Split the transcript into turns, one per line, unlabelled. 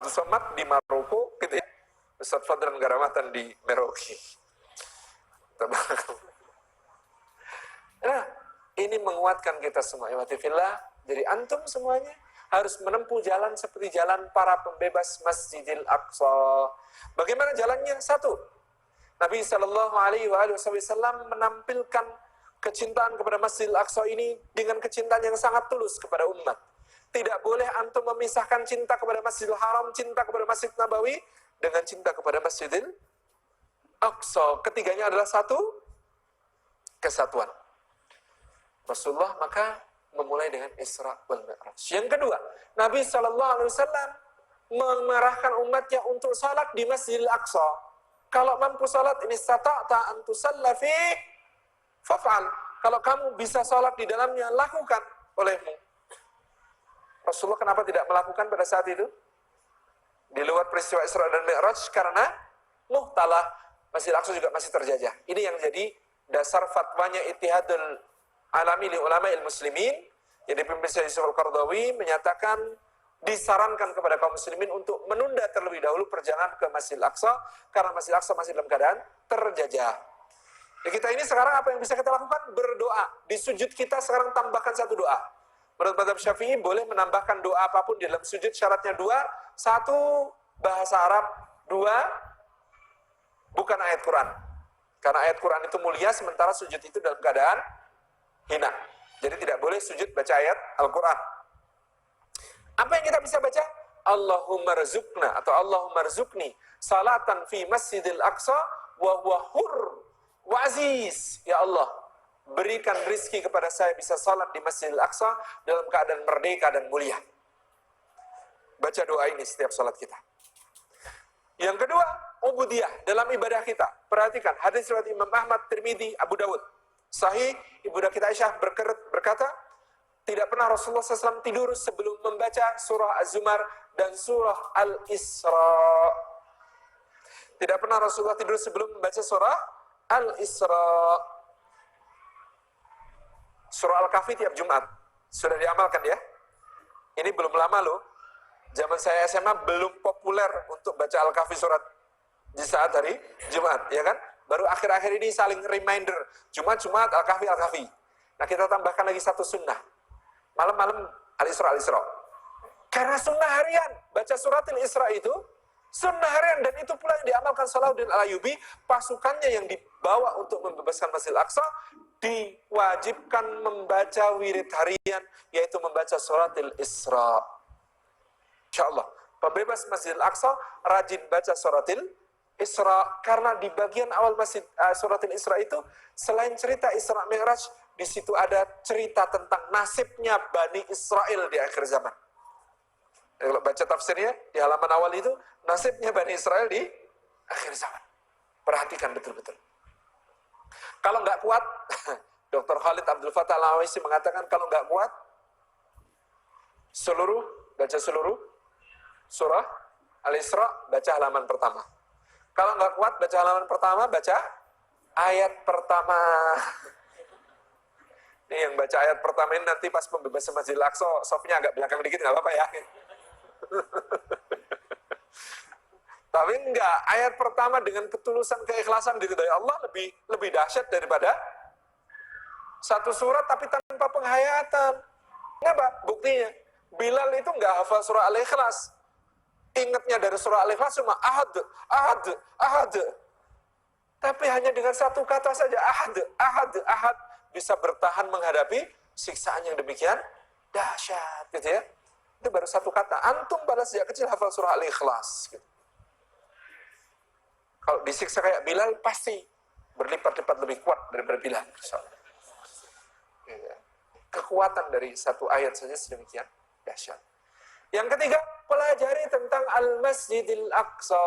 Abdul Somad di Maroko gitu ya, Ustaz Fadran Garamatan di Merauke. Nah, ini menguatkan kita semua. Jadi antum semuanya harus menempuh jalan seperti jalan para pembebas Masjidil Aqsa. Bagaimana jalannya? Satu, Nabi Shallallahu Alaihi Wasallam menampilkan kecintaan kepada Masjidil Aqsa ini dengan kecintaan yang sangat tulus kepada umat. Tidak boleh antum memisahkan cinta kepada Masjidil Haram, cinta kepada Masjid Nabawi dengan cinta kepada Masjidil Aqsa. Ketiganya adalah satu kesatuan. Rasulullah maka memulai dengan Isra wal Mi'raj. Yang kedua, Nabi SAW mengarahkan umatnya untuk salat di Masjidil Aqsa. Kalau mampu salat, ini stata'ta an tusalla fi faf'al. Kalau kamu bisa salat di dalamnya, lakukan olehmu. Rasulullah kenapa tidak melakukan pada saat itu? Di luar peristiwa Isra dan Mi'raj, karena muhtalah Masjidil Aqsa juga masih terjajah. Ini yang jadi dasar fatwanya Ittihadul Alami li Ulama'il Muslimin, yang dipimpin Syekh Yusuf Al-Qaradawi, menyatakan disarankan kepada kaum muslimin untuk menunda terlebih dahulu perjalanan ke Masjidil Aqsa karena Masjidil Aqsa masih dalam keadaan terjajah. Ya, kita ini sekarang apa yang bisa kita lakukan? Berdoa. Di sujud kita sekarang tambahkan satu doa. Menurut mazhab Syafi'i boleh menambahkan doa apapun di dalam sujud, syaratnya dua. Satu, bahasa Arab. Dua, bukan ayat Quran. Karena ayat Quran itu mulia, sementara sujud itu dalam keadaan hina. Jadi tidak boleh sujud baca ayat Al-Quran. Apa yang kita bisa baca? Allahumma rizukna atau Allahumma rizukni salatan fi Masjidil Aqsa wa huwa hur wa aziz. Ya Allah, berikan rizki kepada saya bisa salat di Masjidil Aqsa dalam keadaan merdeka dan mulia. Baca doa ini setiap salat kita. Yang kedua, ubudiyah dalam ibadah kita. Perhatikan hadis riwayat Imam Ahmad, Tirmidzi, Abu Dawud. Sahih, Ibunda kita Aisyah berkata, tidak pernah Rasulullah SAW tidur sebelum membaca surah Az-Zumar dan surah Al-Isra. Tidak pernah Rasulullah tidur sebelum membaca surah Al-Isra. Surah Al-Kahfi tiap Jumat. Sudah diamalkan ya? Ini belum lama loh. Zaman saya SMA belum populer untuk baca Al-Kahfi surat di saat hari Jumat, ya kan? Baru akhir-akhir ini saling reminder. Jumat, Al-Kahfi, Al-Kahfi. Nah, kita tambahkan lagi satu sunnah. Malam-malam Al-Isra, Al-Isra. Karena sunnah harian. Baca suratil Isra itu sunnah harian. Dan itu pula yang diamalkan Salahuddin Al-Ayyubi. Pasukannya yang dibawa untuk membebaskan Masjidil Aqsa diwajibkan membaca wirid harian, yaitu membaca suratil Isra. InsyaAllah. Pembebas Masjidil Aqsa rajin baca suratil Isra, karena di bagian awal suratil Isra itu selain cerita Isra Mi'raj, di situ ada cerita tentang nasibnya Bani Israel di akhir zaman. Kalau baca tafsirnya di halaman awal itu, nasibnya Bani Israel di akhir zaman. Perhatikan betul-betul. Kalau nggak kuat, Dr. Khalid Abdul Fattah Al-Awaisi mengatakan kalau nggak kuat, baca seluruh surah Al-Isra, baca halaman pertama. Kalau nggak kuat baca halaman pertama, baca ayat pertama. Ini yang baca ayat pertama ini nanti pas pembebasan Masjidil Aqsa, softnya agak belakang dikit, nggak apa-apa ya. Tapi enggak, ayat pertama dengan ketulusan, keikhlasan diridhai Allah lebih dahsyat daripada satu surat tapi tanpa penghayatan. Kenapa? Buktinya, Bilal itu enggak hafal surah Al-Ikhlas. Ingatnya dari surah Al-Ikhlas cuma ahad, ahad, ahad. Tapi hanya dengan satu kata saja, ahad, ahad, ahad, bisa bertahan menghadapi siksaan yang demikian dahsyat, gitu ya. Itu baru satu kata. Antum pada sejak kecil hafal surah Al-Ikhlas, gitu. Kalau disiksa kayak Bilal, pasti berlipat-lipat lebih kuat daripada Bilal. Kekuatan dari satu ayat saja sedemikian dahsyat. Yang ketiga, pelajari tentang Al-Masjidil Aqsa.